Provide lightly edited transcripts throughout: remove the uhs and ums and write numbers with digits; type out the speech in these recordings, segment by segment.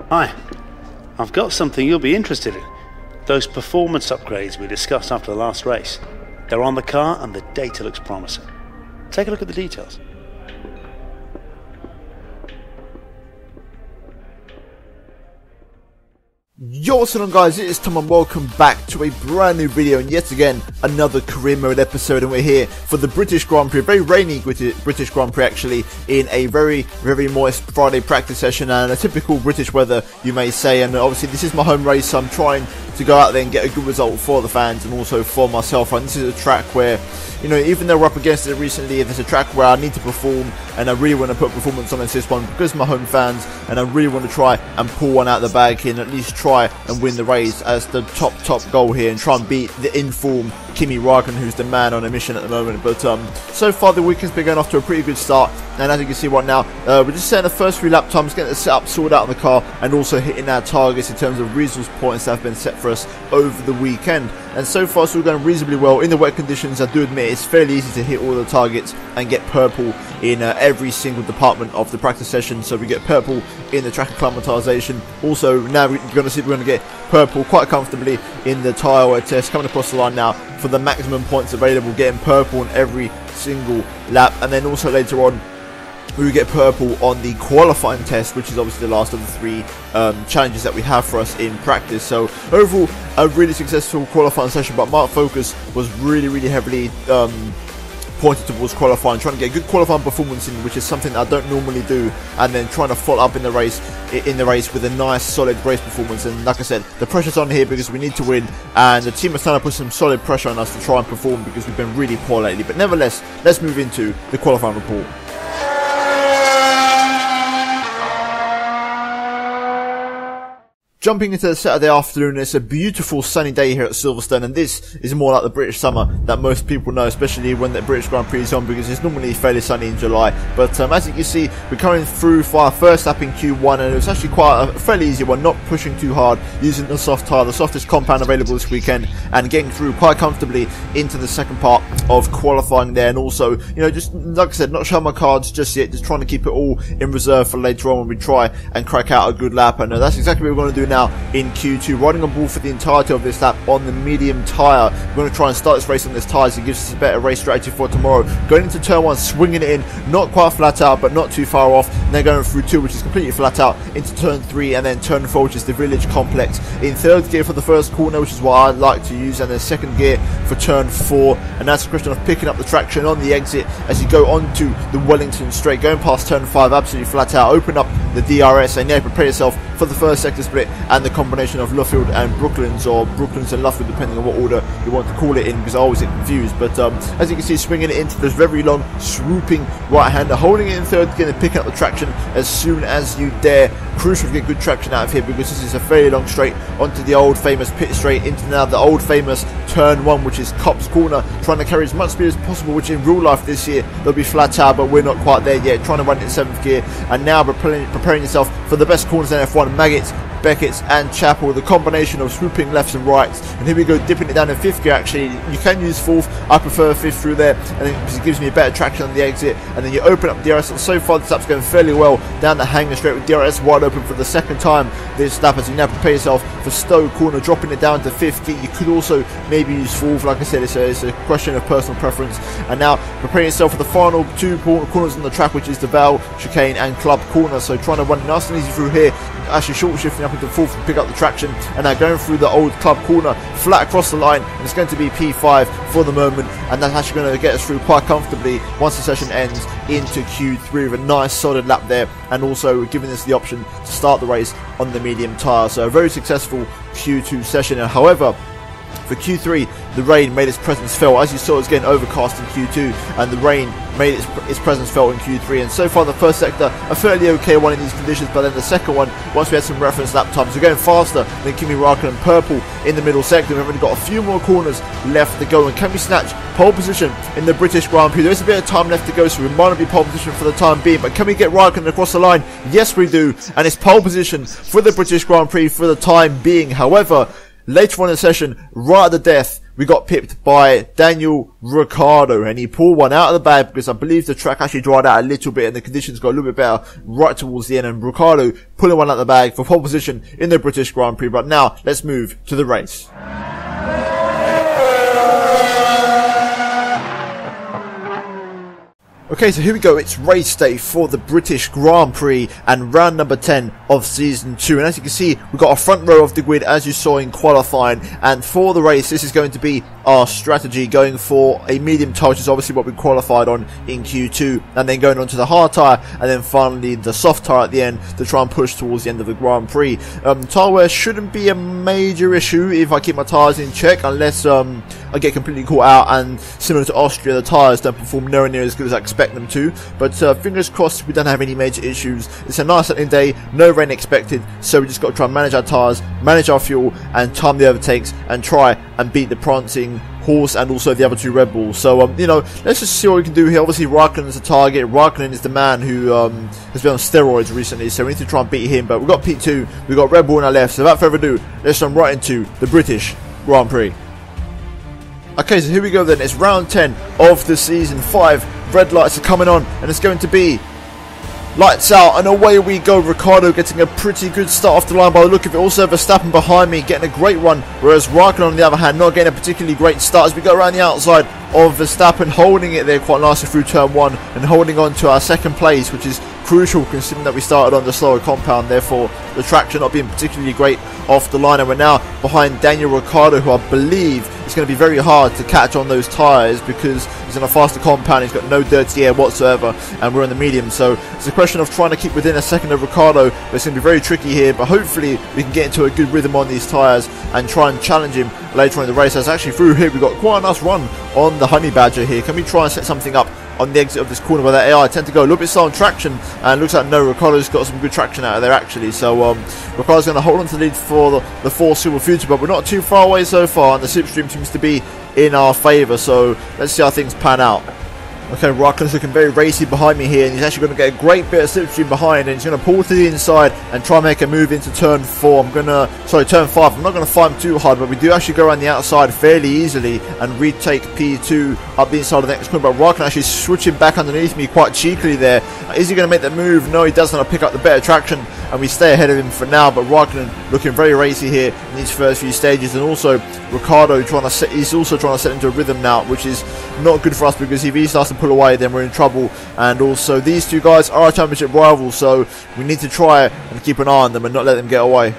Hi, I've got something you'll be interested in. Those performance upgrades we discussed after the last race. They're on the car and the data looks promising. Take a look at the details. Yo, what's going on guys, it is Tom and welcome back to a brand new video and yet again another career mode episode, and we're here for the British Grand Prix, a very rainy British Grand Prix actually, in a very moist Friday practice session and a typical British weather you may say. And obviously this is my home race, so I'm trying to go out there and get a good result for the fans and also for myself. And this is a track where, you know, even though we're up against it recently, there's a track where I need to perform and I really want to put performance on this one because of my home fans, and I really want to try and pull one out of the bag here and at least try and win the race as the top goal here and try and beat the in-form Kimi Räikkönen, who's the man on a mission at the moment. But so far the weekend's been going off to a pretty good start, and as you can see right now, we're just setting the first 3 lap times, getting the setup sorted out in the car and also hitting our targets in terms of resource points that have been set for us over the weekend. And so far it's all going reasonably well. In the wet conditions, I do admit it's fairly easy to hit all the targets and get purple in every single department of the practice session. So we get purple in the track acclimatization. Also now we're going to see if we're going to get purple quite comfortably in the tyre wear test, coming across the line now for the maximum points available, getting purple on every single lap. And then also later on we get purple on the qualifying test, which is obviously the last of the 3 challenges that we have for us in practice. So overall a really successful qualifying session, but my focus was really heavily pointed towards qualifying, trying to get a good qualifying performance in, which is something that I don't normally do, and then trying to follow up in the race with a nice solid race performance. And like I said, the pressure's on here because we need to win, and the team is trying to put some solid pressure on us to try and perform because we've been really poor lately. But nevertheless, let's move into the qualifying report. Jumping into the Saturday afternoon, it's a beautiful sunny day here at Silverstone, and this is more like the British summer that most people know, especially when the British Grand Prix is on, because it's normally fairly sunny in July. But as you can see, we're coming through for our first lap in Q1, and it was actually quite a fairly easy one, not pushing too hard, using the soft tyre, the softest compound available this weekend, and getting through quite comfortably into the second part of qualifying there. And also, you know, just like I said, not showing my cards just yet, just trying to keep it all in reserve for later on when we try and crack out a good lap. And that's exactly what we're going to do now in Q2, riding on board for the entirety of this lap on the medium tyre. We're going to try and start this race on this tyre so it gives us a better race strategy for tomorrow. Going into turn 1, swinging it in, not quite flat out but not too far off, and then going through 2, which is completely flat out, into turn 3, and then turn 4, which is the village complex, in 3rd gear for the first corner, which is what I like to use, and then 2nd gear for turn 4. And that's a question of picking up the traction on the exit as you go onto the Wellington straight, going past turn 5 absolutely flat out, open up the DRS, and yeah, prepare yourself for the first sector split and the combination of Luffield and Brooklands, or Brooklands and Luffield depending on what order you want to call it in, because I always get confused. But as you can see, swinging it into this very long swooping right hander, holding it in 3rd gear and picking up the traction as soon as you dare. Crucial to get good traction out of here because this is a fairly long straight onto the old famous pit straight, into now the old famous turn 1, which is Copse Corner, trying to carry as much speed as possible, which in real life this year they'll be flat out, but we're not quite there yet, trying to run it in 7th gear. And now preparing yourself for the best corners in F1, Maggots, Beckett's and Chapel, the combination of swooping lefts and rights. And here we go, dipping it down in 5th gear. Actually, you can use 4th, I prefer 5th through there, and because it gives me a better traction on the exit. And then you open up DRS, and so far this lap's going fairly well down the hanger straight with DRS wide open for the 2nd time this lap, as you now prepare yourself for Stowe Corner, dropping it down to 5th gear. You could also maybe use 4th, like I said, it's a question of personal preference. And now preparing yourself for the final 2 corners on the track, which is the Val Chicane and Club Corner. So trying to run nice and easy through here, actually short shifting up into 4th to pick up the traction, and now going through the old Club Corner flat across the line, and it's going to be P5 for the moment, and that's actually going to get us through quite comfortably once the session ends into Q3 with a nice solid lap there, and also giving us the option to start the race on the medium tyre. So a very successful Q2 session. And however, for Q3, the rain made its presence felt. As you saw, it was getting overcast in Q2, and the rain made its presence felt in Q3. And so far, the first sector, a fairly okay one in these conditions, but then the second one, once we had some reference lap times, we're going faster than Kimi Räikkönen. Purple in the middle sector. We've only got a few more corners left to go, and can we snatch pole position in the British Grand Prix? There is a bit of time left to go, so we might not be pole position for the time being, but can we get Räikkönen across the line? Yes, we do, and it's pole position for the British Grand Prix for the time being. However, later on in the session, right at the death, we got pipped by Daniel Ricciardo, and he pulled one out of the bag because I believe the track actually dried out a little bit and the conditions got a little bit better right towards the end, and Ricciardo pulling one out of the bag for pole position in the British Grand Prix. But now let's move to the race. Okay, so here we go. It's race day for the British Grand Prix and round number 10 of season 2. And as you can see, we've got a front row of the grid as you saw in qualifying. And for the race, this is going to be our strategy, going for a medium tyre, which is obviously what we qualified on in Q2, and then going on to the hard tyre, and then finally the soft tyre at the end to try and push towards the end of the Grand Prix. Tyre wear shouldn't be a major issue if I keep my tyres in check, unless I get completely caught out, and similar to Austria, the tyres don't perform nowhere near as good as I expect them to. But fingers crossed we don't have any major issues. It's a nice sunny day, no rain expected, so we just got to try and manage our tyres, manage our fuel, and time the overtakes, and try and beat the prancing horse and also the other two Red Bulls. So, you know, let's just see what we can do here. Obviously, Raikkonen is the target. Raikkonen is the man who has been on steroids recently, so we need to try and beat him. But we've got P2, we've got Red Bull on our left, so without further ado, let's jump right into the British Grand Prix. Okay, so here we go then. It's round 10 of the season. 5 red lights are coming on, and it's going to be lights out, and away we go. Ricciardo getting a pretty good start off the line by the look of it. Also Verstappen behind me getting a great run, whereas Raikkonen on the other hand not getting a particularly great start as we go around the outside of Verstappen, holding it there quite nicely through turn 1 and holding on to our second place, which is crucial considering that we started on the slower compound, therefore the traction not being particularly great off the line. And we're now behind Daniel Ricciardo, who I believe is going to be very hard to catch on those tyres because he's in a faster compound, he's got no dirty air whatsoever, and we're in the medium, so it's a question of trying to keep within a second of Ricciardo. But it's going to be very tricky here, but hopefully we can get into a good rhythm on these tyres and try and challenge him later on in the race. As actually through here we've got quite a nice run on the Honey Badger here. Can we try and set something up on the exit of this corner where that AI tend to go a little bit slow on traction, and looks like no, Ricciardo's got some good traction out of there actually. So Ricciardo's going to hold on to the lead for the foreseeable future, but we're not too far away so far, and the slipstream seems to be in our favour, so let's see how things pan out. Okay, Raikkonen's looking very racy behind me here, and he's actually going to get a great bit of slipstream behind, and he's going to pull to the inside and try and make a move into turn 4. Turn 5. I'm not going to fight him too hard, but we do actually go around the outside fairly easily and retake P2 up the inside of the next corner. But Raikkonen actually switching back underneath me quite cheekily there. Is he going to make that move? No, he doesn't. Pick up the better traction, and we stay ahead of him for now. But Raikkonen looking very racy here in these first few stages, and also Ricciardo he's also trying to set into a rhythm now, which is not good for us, because if he starts to pull away, then we're in trouble. And also these two guys are our championship rivals, so we need to try and keep an eye on them and not let them get away.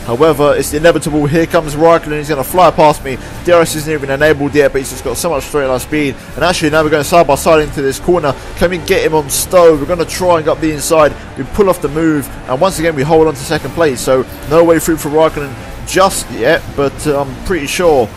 However, it's inevitable. Here comes Raikkonen. He's going to fly past me. DRS isn't even enabled yet, but he's just got so much straight line speed. And actually, now we're going side by side into this corner. Can we get him on stow? We're going to try and go up the inside. We pull off the move, and once again, we hold on to second place. So no way through for Raikkonen just yet, but I'm pretty sure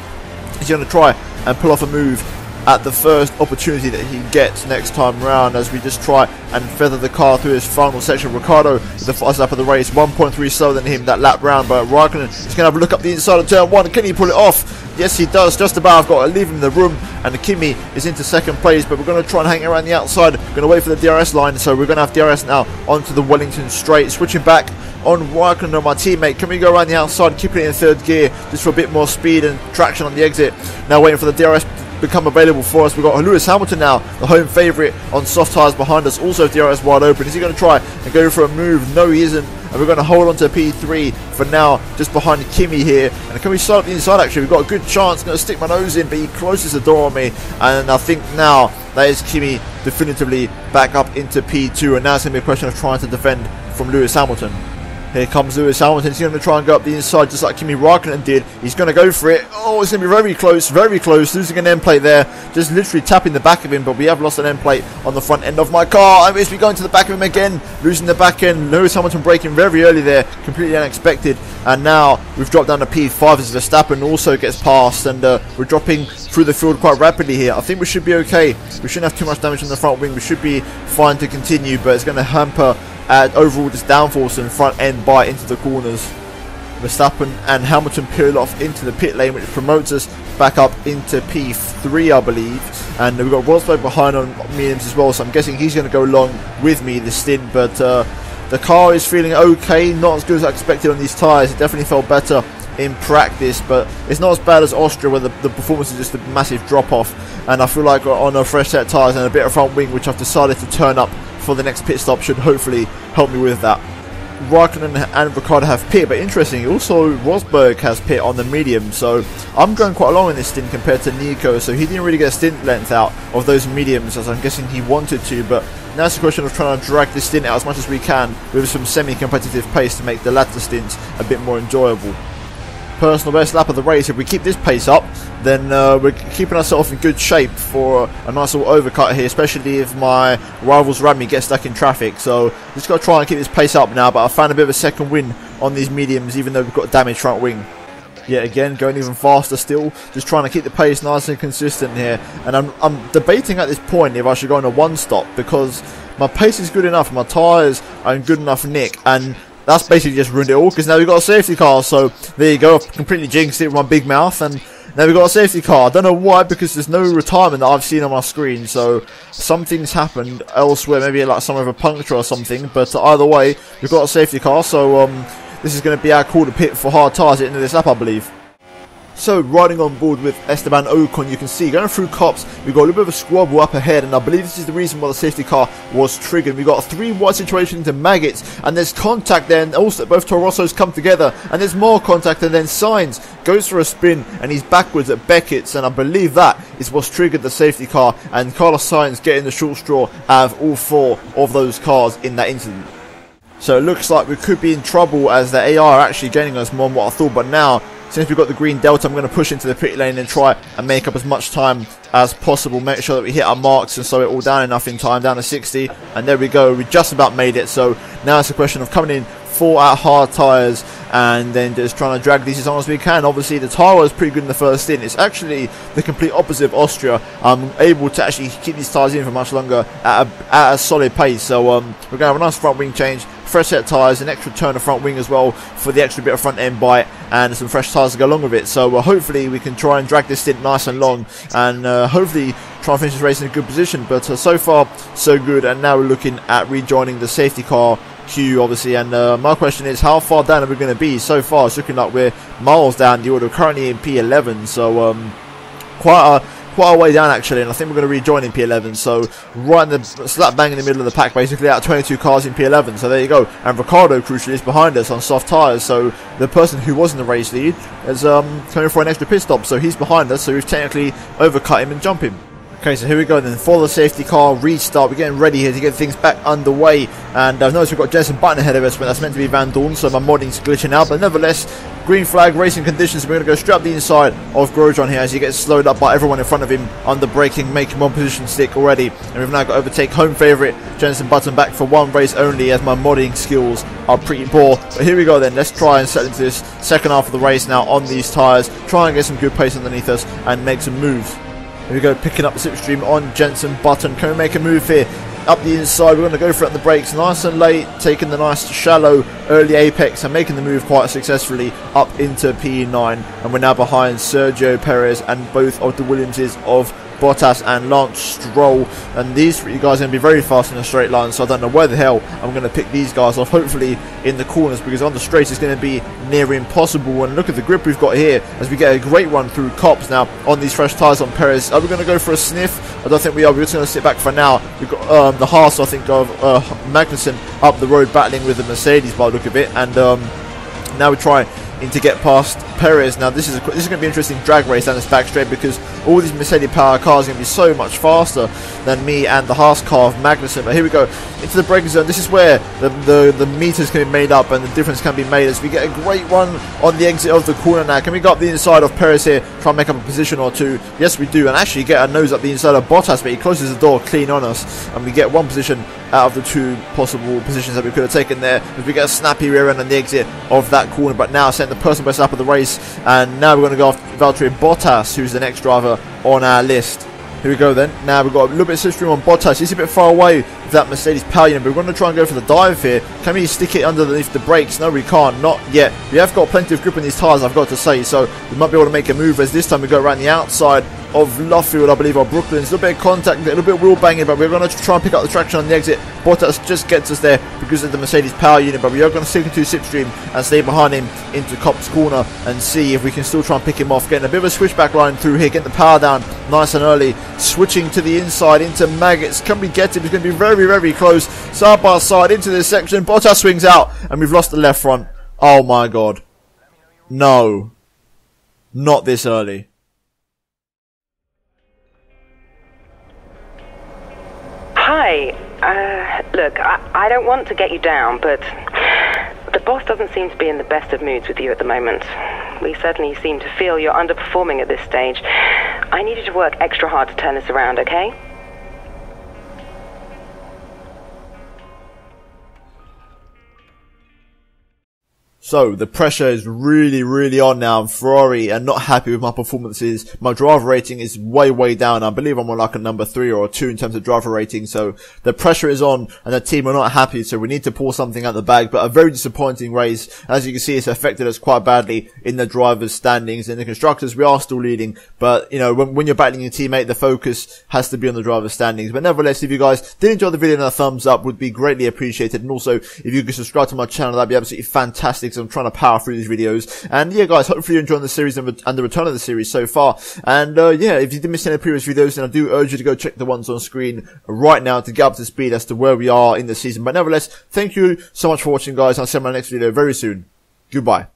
he's going to try and pull off a move at the first opportunity that he gets next time round, as we just try and feather the car through his final section. Ricciardo with the fastest lap of the race, 1.3 slower than him that lap round, but Raikkonen is going to have a look up the inside of turn 1. Can he pull it off? Yes, he does, just about. I've got to leave him in the room, and Kimi is into second place, but we're going to try and hang around the outside. We're going to wait for the DRS line, so we're going to have DRS now onto the Wellington straight. Switching back on Raikkonen, my teammate. Can we go around the outside, keeping it in third gear, just for a bit more speed and traction on the exit? Now waiting for the DRS become available for us. We've got Lewis Hamilton now, the home favourite, on soft tyres behind us, also DRS wide open. Is he going to try and go for a move? No, he isn't, and we're going to hold on to P3 for now, just behind Kimi here. And can we start up the inside? Actually, we've got a good chance. I'm going to stick my nose in, but he closes the door on me, and I think now that is Kimi definitively back up into P2, and now it's going to be a question of trying to defend from Lewis Hamilton. Here comes Lewis Hamilton. He's going to try and go up the inside just like Kimi Raikkonen did. He's going to go for it. Oh, it's going to be very close, losing an end plate there. Just literally tapping the back of him, but we have lost an end plate on the front end of my car. I wish we go into the back of him again, losing the back end. Lewis Hamilton braking very early there, completely unexpected. And now we've dropped down to P5 as Verstappen also gets past, and we're dropping through the field quite rapidly here. I think we should be okay. We shouldn't have too much damage on the front wing. We should be fine to continue, but it's going to hamper overall this downforce and front end bite into the corners. Verstappen and Hamilton peel off into the pit lane, which promotes us back up into P3, I believe. And we've got Rosberg behind on mediums as well, so I'm guessing he's going to go along with me this stint. But the car is feeling okay, not as good as I expected on these tyres. It definitely felt better in practice, but it's not as bad as Austria where the performance is just a massive drop off. And I feel like on a fresh set of tyres and a bit of front wing, which I've decided to turn up for the next pit stop, should hopefully help me with that. Raikkonen and Ricciardo have pit, but interesting, also Rosberg has pit on the medium, so I'm going quite long in this stint compared to Nico, so he didn't really get a stint length out of those mediums as I'm guessing he wanted to, but now it's a question of trying to drag this stint out as much as we can with some semi-competitive pace to make the latter stints a bit more enjoyable. Personal best lap of the race. If we keep this pace up, then we're keeping ourselves in good shape for a nice little overcut here, especially if my rivals around me get stuck in traffic. So just got to try and keep this pace up now, but I found a bit of a second win on these mediums even though we've got a damaged front wing. Yet again, going even faster still, just trying to keep the pace nice and consistent here. And I'm debating at this point if I should go on a one stop, because my pace is good enough, my tyres are in good enough nick, and that's basically just ruined it all, because now we've got a safety car. So there you go, I've completely jinxed it with my big mouth, and now we've got a safety car. I don't know why, because there's no retirement that I've seen on my screen, so something's happened elsewhere, maybe like some of a puncture or something, but either way, we've got a safety car, so this is going to be our call to pit for hard tyres at the end of this lap, I believe. So, riding on board with Esteban Ocon, you can see, going through cops, we've got a little bit of a squabble up ahead, and I believe this is the reason why the safety car was triggered. We've got a 3 wide situation into Maggots, and there's contact there, and also both Toro Rossos come together, and there's more contact, and then Sainz goes for a spin, and he's backwards at Beckett's, and I believe that is what's triggered the safety car, and Carlos Sainz getting the short straw out of all 4 of those cars in that incident. So it looks like we could be in trouble as the AI are actually gaining us more than what I thought, but now, since we've got the green delta, I'm going to push into the pit lane and try and make up as much time as possible. Make sure that we hit our marks and slow it all down enough in time, down to 60. And there we go, we just about made it. So now it's a question of coming in full out hard tyres and then just trying to drag these as long as we can. Obviously the tyre was pretty good in the first stint. It's actually the complete opposite of Austria. I'm able to actually keep these tyres in for much longer at a solid pace. So we're going to have a nice front wing change, fresh set of tyres, an extra turn of front wing as well for the extra bit of front end bite, and some fresh tyres to go along with it. So hopefully we can try and drag this stint nice and long, and hopefully try and finish this race in a good position. But so far so good, and now we're looking at rejoining the safety car queue obviously, and my question is, how far down are we going to be? So far it's looking like we're miles down the order, currently in P11, so quite a way down actually, and I think we're going to rejoin in P11, so right in the slap bang in the middle of the pack basically, out of 22 cars in P11, so there you go. And Ricciardo crucially is behind us on soft tyres, so the person who was in the race lead is coming for an extra pit stop, so he's behind us, so we've technically overcut him and jump him. Okay, so here we go then, for the safety car restart. We're getting ready here to get things back underway, and I've noticed we've got Jenson Button ahead of us, but that's meant to be Van Dorn, so my modding's glitching out, but nevertheless, green flag racing conditions. We're going to go straight up the inside of Grosjean here as he gets slowed up by everyone in front of him under braking, making one position stick already, and we've now got to overtake home favourite Jenson Button back for one race only, as my modding skills are pretty poor. But here we go then, let's try and set into this second half of the race now on these tyres, try and get some good pace underneath us and make some moves. Here we go, picking up the slipstream on Jenson Button. Can we make a move here? Up the inside, we're going to go for it on the brakes, nice and late, taking the nice shallow early apex and making the move quite successfully up into P9. And we're now behind Sergio Perez and both of the Williamses of Bottas and Lance Stroll, and these three guys are going to be very fast in a straight line, so I don't know where the hell I'm going to pick these guys off, hopefully in the corners, because on the straights it's going to be near impossible. And look at the grip we've got here as we get a great run through cops now on these fresh tyres on Perez. Are we going to go for a sniff? I don't think we are. We're just going to sit back for now. We've got the Haas, I think, of Magnussen up the road battling with the Mercedes by the look of it, and now we try to get past Perez. Now this is going to be an interesting drag race down this back straight, because all these Mercedes power cars are going to be so much faster than me and the Haas car of Magnussen. But here we go into the braking zone. This is where the meters can be made up and the difference can be made as we get a great run on the exit of the corner now. Can we go up the inside of Perez here, try and make up a position or two? Yes we do, and actually get our nose up the inside of Bottas, but he closes the door clean on us and we get one position out of the two possible positions that we could have taken there, as we get a snappy rear end on the exit of that corner. But now sent the personal best lap of the race, and now we're going to go after Valtteri Bottas, who's the next driver on our list. Here we go then. Now we've got a little bit of slipstream on Bottas. He's a bit far away with that Mercedes power unit, but we're going to try and go for the dive here. Can we stick it underneath the brakes? No, we can't. Not yet. We have got plenty of grip on these tyres, I've got to say, so we might be able to make a move, as this time we go around the outside of Luffield, I believe, or Brooklyn. There's a little bit of contact, a little bit of wheel banging, but we're going to try and pick up the traction on the exit. Bottas just gets us there because of the Mercedes power unit, but we are going to stick into Slipstream and stay behind him into Cop's corner and see if we can still try and pick him off. Getting a bit of a switchback line through here, getting the power down nice and early, switching to the inside into Maggots. Can we get him? He's going to be very, very close, side by side into this section. Bottas swings out, and we've lost the left front. Oh my god. No. Not this early. Hi. Look, I don't want to get you down, but the boss doesn't seem to be in the best of moods with you at the moment. We certainly seem to feel you're underperforming at this stage. I need you to work extra hard to turn this around, okay? So, the pressure is really on now. I'm Ferrari and not happy with my performances. My driver rating is way down. I believe I'm on like a number 3 or a 2 in terms of driver rating. So, the pressure is on and the team are not happy. So, we need to pull something out the bag. But a very disappointing race. As you can see, it's affected us quite badly in the drivers' standings. In the constructors, we are still leading. But, you know, when you're battling your teammate, the focus has to be on the drivers' standings. But nevertheless, if you guys did enjoy the video, then a thumbs up would be greatly appreciated. And also, if you could subscribe to my channel, that'd be absolutely fantastic. I'm trying to power through these videos. And yeah, guys, hopefully you're enjoying the series and the return of the series so far. And yeah, if you did miss any previous videos, then I do urge you to go check the ones on screen right now to get up to speed as to where we are in the season. But nevertheless, thank you so much for watching, guys. I'll see you in my next video very soon. Goodbye.